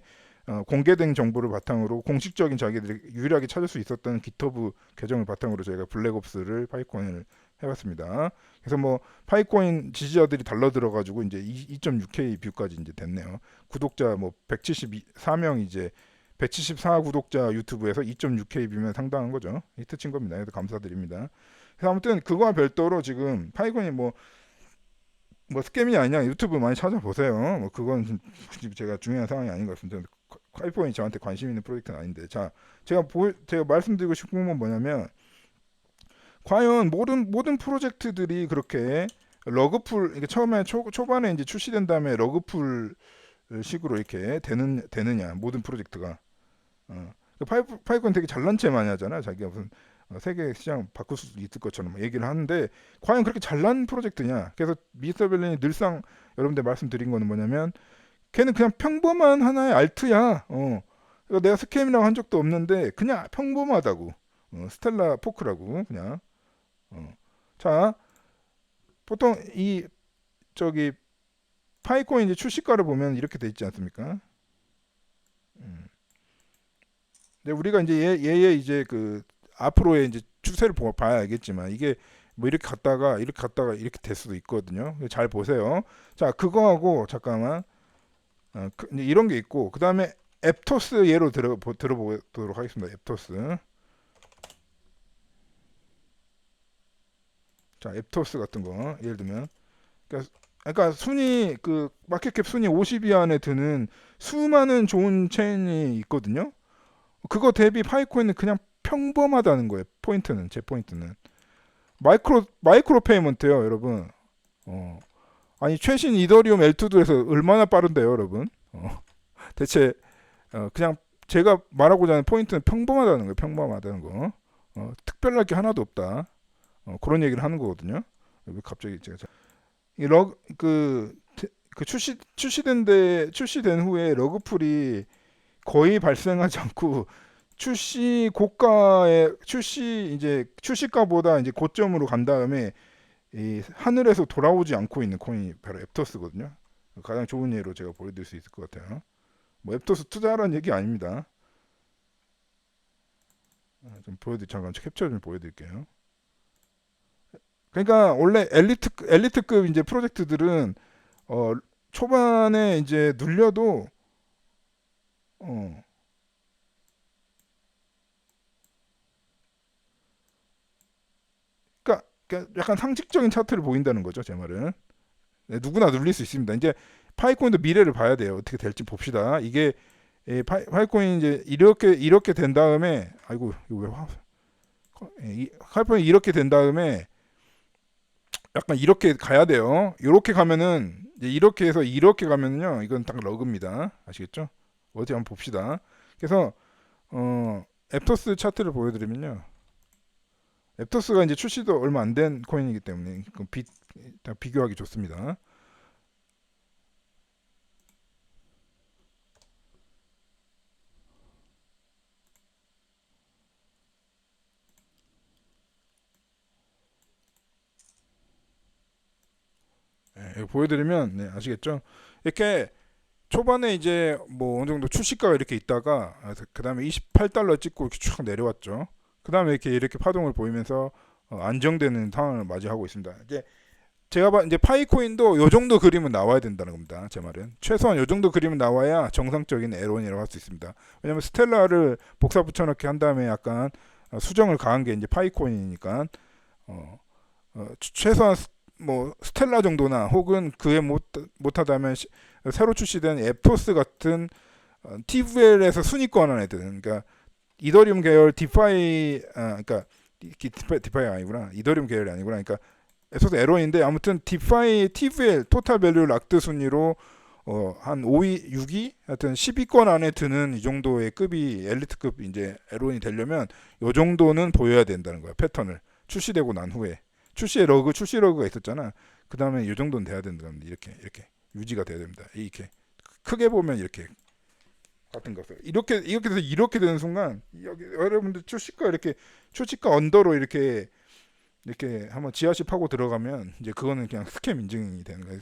공개된 정보를 바탕으로 공식적인 자기들이 유일하게 찾을 수 있었던 기터브 계정을 바탕으로 저희가 블랙옵스를 파이코인을 해봤습니다. 그래서 뭐 파이코인 지지자들이 달러들어가지고 이제 2.6K 뷰까지 이제 됐네요. 구독자 뭐 174명 이제 174 구독자 유튜브에서 2.6K 뷰면 상당한 거죠. 히트 친 겁니다. 그래서 감사드립니다. 그래서 아무튼 그거와 별도로 지금 파이코인이 뭐 스캠이 아니냐 유튜브 많이 찾아보세요. 뭐 그건 제가 중요한 상황이 아닌 것 같습니다. 파이코인이 저한테 관심 있는 프로젝트는 아닌데, 자 제가 말씀드리고 싶은 건 뭐냐면 과연 모든 프로젝트들이 그렇게 러그풀 이게 처음에 초반에 이제 출시된 다음에 러그풀 식으로 이렇게 되느냐 모든 프로젝트가 파이콘 되게 잘난 체 많이 하잖아요. 자기가 무슨 세계 시장 바꿀 수 있을 것처럼 얘기를 하는데 과연 그렇게 잘난 프로젝트냐. 그래서 미스터 벨린이 늘상 여러분들 말씀드린 거는 뭐냐면 걔는 그냥 평범한 하나의 알트야. 그러니까 내가 스캠이라고 한 적도 없는데 그냥 평범하다고. 스텔라 포크라고 그냥. 자, 보통 이 저기 파이코인 이제 출시가를 보면 이렇게 돼 있지 않습니까? 근데 우리가 이제 얘의 이제 그 앞으로의 이제 추세를 봐야 알겠지만 이게 뭐 이렇게 갔다가 이렇게 될 수도 있거든요. 잘 보세요. 자, 그거하고 잠깐만 이제 이런 게 있고 그 다음에 앱토스 예로 들어보도록 하겠습니다. 앱토스. 자, 앱토스 같은 거 예를 들면 그러니까 순위 그 마켓캡 순위 50위 안에 드는 수많은 좋은 체인이 있거든요. 그거 대비 파이코인은 그냥 평범하다는 거예요. 제 포인트는 마이크로 페이먼트요, 여러분. 아니 최신 이더리움 L2에서 얼마나 빠른데요, 여러분? 대체 그냥 제가 말하고자 하는 포인트는 평범하다는 거예요. 평범하다는 거. 특별할 게 하나도 없다. 그런 얘기를 하는 거거든요. 왜 갑자기 제가 출시된 후에 러그풀이 거의 발생하지 않고 출시가보다 이제 고점으로 간 다음에 이 하늘에서 돌아오지 않고 있는 코인이 바로 앱토스거든요. 가장 좋은 예로 제가 보여드릴 수 있을 것 같아요. 뭐 앱토스 투자하라는 얘기 아닙니다. 잠깐 캡처 좀 보여드릴게요. 그러니까 원래 엘리트급 이제 프로젝트들은 초반에 이제 눌려도 그러니까 약간 상식적인 차트를 보인다는 거죠, 제 말은. 네, 누구나 눌릴 수 있습니다. 이제 파이코인도 미래를 봐야 돼요. 어떻게 될지 봅시다. 이게 파이코인 이제 이렇게 된 다음에 아이고 이거 왜 파이코인 이렇게 된 다음에 약간 이렇게 가야 돼요. 이렇게 가면은 이제 이렇게 해서 이렇게 가면은요, 이건 딱 러그입니다. 아시겠죠? 어디 한번 봅시다. 그래서 앱토스 차트를 보여드리면요, 앱토스가 이제 출시도 얼마 안 된 코인이기 때문에 비교하기 좋습니다. 네, 보여드리면 네, 아시겠죠? 이렇게 초반에 이제 뭐 어느 정도 출시가가 이렇게 있다가 그 다음에 28달러 찍고 이렇게 쭉 내려왔죠. 그 다음에 이렇게 파동을 보이면서 안정되는 상황을 맞이하고 있습니다. 이제 이제 파이코인도 요 정도 그림은 나와야 된다는 겁니다. 제 말은 최소한 요 정도 그림은 나와야 정상적인 에론이라고 할 수 있습니다. 왜냐면 스텔라를 복사 붙여넣기 한 다음에 약간 수정을 가한 게 이제 파이코인이니까 최소한 뭐 스텔라 정도나 혹은 그에 못하다면 새로 출시된 앱토스 같은 TVL에서 순위권한 애들, 그러니까 이더리움 계열 디파이, 그러니까 디파이 아니구나, 이더리움 계열이 아니구나, 그러니까 앱토스 에론인데 아무튼 디파이 TVL 토탈 밸류 락드 순위로 한 5위, 6위, 하여튼 10위권 안에 드는 이 정도의 급이 엘리트급 이제 L1이 되려면 요 정도는 보여야 된다는 거야. 패턴을 출시되고 난 후에 출시 러그가 있었잖아. 그 다음에 요 정도는 돼야 된다는 이렇게 유지가 돼야 됩니다. 이렇게 크게 보면 이렇게 같은 것을 이렇게 돼서 이렇게 되는 순간 여기 여러분들 출시가 언더로 이렇게 한번 지하실 파고 들어가면 이제 그거는 그냥 스캠 인증이 되는 거예요.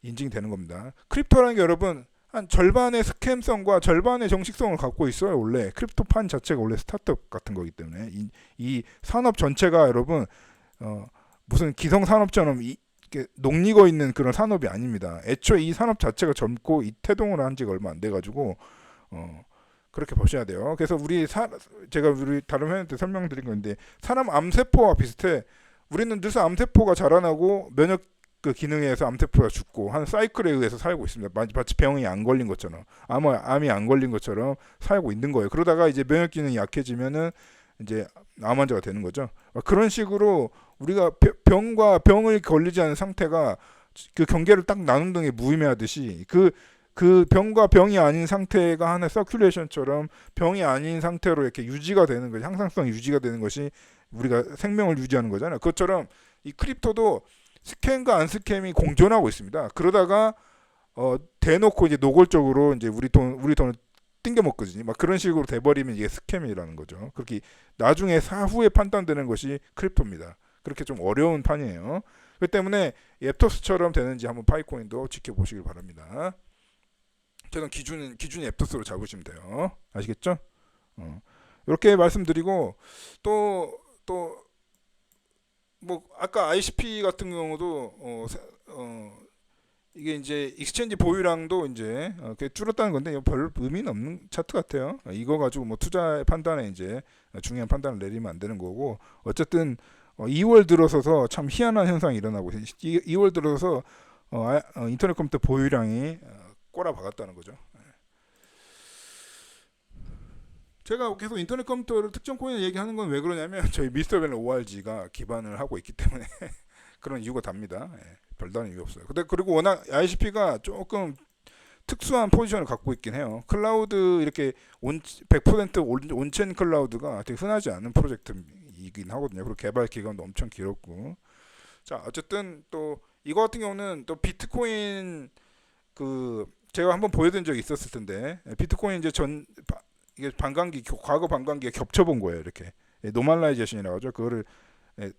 인증이 되는 겁니다. 크립토라는 게 여러분 한 절반의 스캠성과 절반의 정식성을 갖고 있어요. 원래 크립토판 자체가 원래 스타트업 같은 거기 때문에 이 산업 전체가 여러분 무슨 기성 산업처럼 이렇게 녹익어 있는 그런 산업이 아닙니다. 애초에 이 산업 자체가 젊고 이 태동을 한 지가 얼마 안 돼가지고 그렇게 보셔야 돼요. 그래서 제가 우리 다른 회원 때 설명드린 건데 사람 암세포와 비슷해. 우리는 늘 암세포가 자라나고 면역 그 기능에 의해서 암세포가 죽고 한 사이클에 의해서 살고 있습니다. 마치 병이 안 걸린 것처럼 암이 안 걸린 것처럼 살고 있는 거예요. 그러다가 이제 면역 기능이 약해지면은 이제 암 환자가 되는 거죠. 그런 식으로 우리가 병을 걸리지 않은 상태가 그 경계를 딱 나눈 게 무의미하듯이 그 병과 병이 아닌 상태가 하나의 서큘레이션처럼 병이 아닌 상태로 이렇게 유지가 되는 것이 항상성이 유지가 되는 것이 우리가 생명을 유지하는 거잖아요. 그것처럼 이 크립토도 스캠과 안 스캠이 공존하고 있습니다. 그러다가 대놓고 이제 노골적으로 이제 우리 돈을 띵겨 먹거든요. 막 그런 식으로 돼버리면 이게 스캠이라는 거죠. 그렇게 나중에 사후에 판단되는 것이 크립토입니다. 그렇게 좀 어려운 판이에요. 그렇기 때문에 앱토스처럼 되는지 한번 파이코인도 지켜보시길 바랍니다. 저는 기준이 앱토스로 잡으시면 돼요. 아시겠죠? 이렇게 말씀드리고 또 뭐 아까 ICP 같은 경우도 이게 이제 익스체인지 보유량도 이제 줄었다는 건데 이거 별 의미는 없는 차트 같아요. 이거 가지고 뭐 투자 판단에 이제 중요한 판단을 내리면 안 되는 거고 어쨌든 2월 들어서서 참 희한한 현상이 일어나고 2월 들어서 인터넷 컴퓨터 보유량이 꼬라박았다는 거죠. 제가 계속 인터넷 컴퓨터를 특정 코인을 얘기하는 건 왜 그러냐면 저희 미스터벨 ORG가 기반을 하고 있기 때문에 그런 이유가 답니다. 별다른 이유 없어요. 근데 그리고 워낙 ICP가 조금 특수한 포지션을 갖고 있긴 해요. 클라우드 이렇게 100% 온체인 클라우드가 되게 흔하지 않은 프로젝트이긴 하거든요. 그리고 개발 기간도 엄청 길었고. 자, 어쨌든 또 이거 같은 경우는 또 비트코인 제가 한번 보여드린 적이 있었을 텐데 비트코인 이제 이게 과거 반감기에 겹쳐본 거예요. 이렇게 노멀라이제이션이라고 하죠. 그거를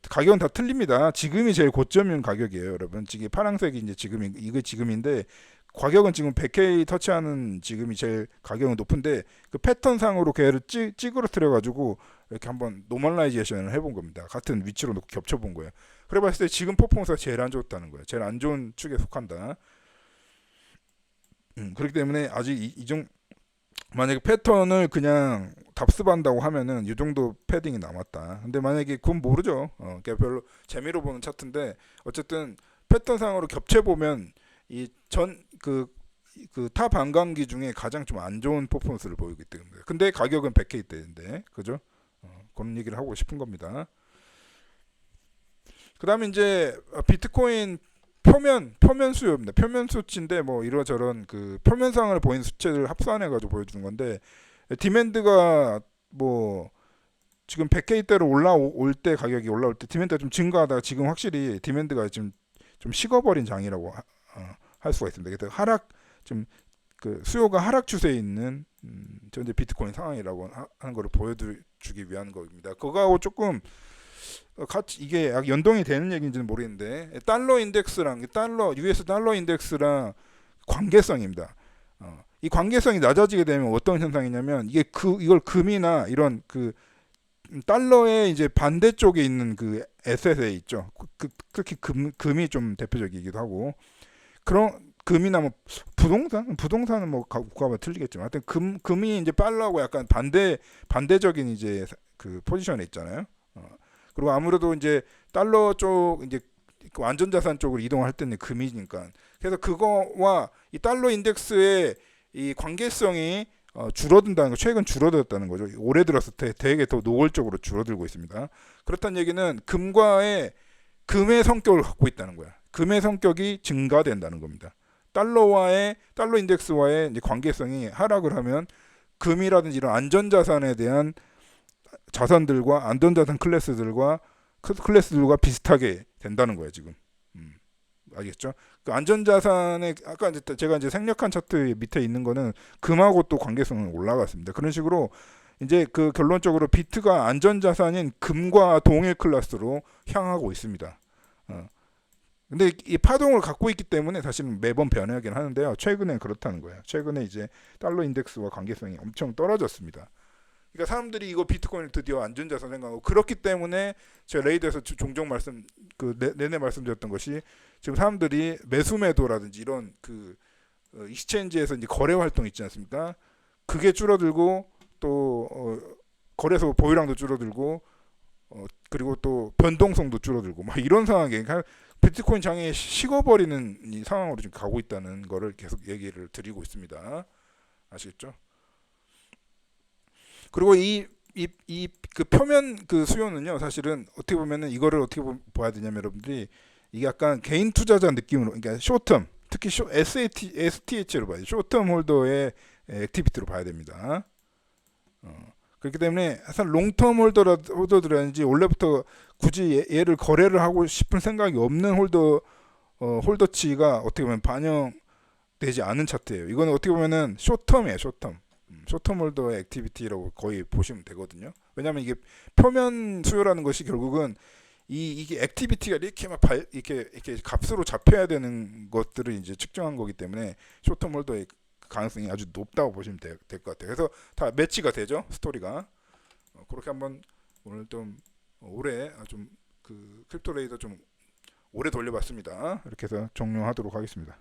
가격은 다 틀립니다. 지금이 제일 고점인 가격이에요, 여러분. 지금 파란색이 이제 이게 지금인데 가격은 지금 100K 터치하는 지금이 제일 가격은 높은데 그 패턴상으로 걔를 찌그러뜨려 가지고 이렇게 한번 노멀라이제이션을 해본 겁니다. 같은 위치로 놓고 겹쳐본 거예요. 그래봤을 때 지금 퍼포먼스가 제일 안 좋다는 거예요. 제일 안 좋은 축에 속한다. 그렇기 때문에 아직 만약에 패턴을 그냥 답습한다고 하면은 이 정도 패딩이 남았다. 근데 만약에 그건 모르죠. 별로 재미로 보는 차트인데 어쨌든 패턴상으로 겹쳐 보면 이 탑 반감기 중에 가장 좀 안 좋은 퍼포먼스를 보이기 때문에. 근데 가격은 100K대인데, 그죠? 그런 얘기를 하고 싶은 겁니다. 그다음에 이제 비트코인 표면 수요입니다. 표면 수치인데 뭐 이러저런 그 표면상을 보이는 수치를 합산해 가지고 보여주는 건데 디맨드가 뭐 지금 100K대로 올라올 때 가격이 올라올 때 디맨드가 좀 증가하다가 지금 확실히 디맨드가 지금 좀 식어버린 장이라고 할 수가 있습니다. 그래서 그 수요가 하락 추세에 있는 현재 비트코인 상황이라고 하는 것을 보여주기 위한 겁니다. 그거하고 조금 같이 이게 연동이 되는 얘기인지는 모르겠는데 달러 인덱스랑 US 달러 인덱스랑 관계성입니다. 이 관계성이 낮아지게 되면 어떤 현상이냐면 이걸 금이나 이런 그 달러의 이제 반대쪽에 있는 그 에셋에 있죠. 특히 금이 좀 대표적이기도 하고 그런 금이나 뭐 부동산은 뭐 국가가 틀리겠지만 하여튼 금이 이제 달러하고 약간 반대적인 이제 그 포지션에 있잖아요. 그리고 아무래도 이제 달러 쪽 이제 완전 자산 쪽으로 이동할 때는 금이니까 그래서 그거와 이 달러 인덱스의 이 관계성이 줄어든다는 거 최근 줄어들었다는 거죠. 올해 들었을 때 되게 더 노골적으로 줄어들고 있습니다. 그렇다는 얘기는 금의 성격을 갖고 있다는 거야. 금의 성격이 증가된다는 겁니다. 달러 인덱스와의 이제 관계성이 하락을 하면 금이라든지 이런 안전자산에 대한 자산들과 안전자산 클래스들과 비슷하게 된다는 거예요 지금. 알겠죠? 그 안전자산의 아까 이제 제가 이제 생략한 차트 밑에 있는 거는 금하고 또 관계성은 올라갔습니다. 그런 식으로 이제 그 결론적으로 비트가 안전자산인 금과 동일 클래스로 향하고 있습니다. 근데 이 파동을 갖고 있기 때문에 사실은 매번 변하긴 하는데요. 최근에 그렇다는 거예요. 최근에 이제 달러 인덱스와 관계성이 엄청 떨어졌습니다. 그러니까 사람들이 이거 비트코인을 드디어 안전자산 생각하고 그렇기 때문에 제가 레이드에서 종종 내내 말씀드렸던 것이 지금 사람들이 매수매도라든지 이런 그 익스체인지에서 이제 거래 활동 있지 않습니까? 그게 줄어들고 또 거래소 보유량도 줄어들고 그리고 또 변동성도 줄어들고 막 이런 상황에 비트코인 장이 식어버리는 이 상황으로 지금 가고 있다는 거를 계속 얘기를 드리고 있습니다. 아시겠죠? 그리고 그 표면 그 수요는요, 사실은 어떻게 보면은 이거를 어떻게 봐야 되냐면 여러분들이 이게 약간 개인 투자자 느낌으로, 그러니까 쇼텀, 특히 STH로 봐야 돼요. 쇼텀 홀더의 액티비티로 봐야 됩니다. 그렇기 때문에 사실 롱텀 홀더들이라든지 원래부터 굳이 얘를 거래를 하고 싶은 생각이 없는 홀더치가 어떻게 보면 반영되지 않은 차트예요. 이거는 어떻게 보면은 쇼텀이에요, 쇼텀. 쇼텀 홀더의 액티비티라고 거의 보시면 되거든요. 왜냐하면 이게 표면 수요라는 것이 결국은 이게 액티비티가 이렇게 막 이렇게 값으로 잡혀야 되는 것들을 이제 측정한 거기 때문에 쇼텀 홀더의 가능성이 아주 높다고 보시면 될 것 같아요. 그래서 다 매치가 되죠, 스토리가. 그렇게 한번 오늘 좀 오래 좀 그 크립토 레이더 좀 오래 돌려봤습니다. 이렇게 해서 종료하도록 하겠습니다.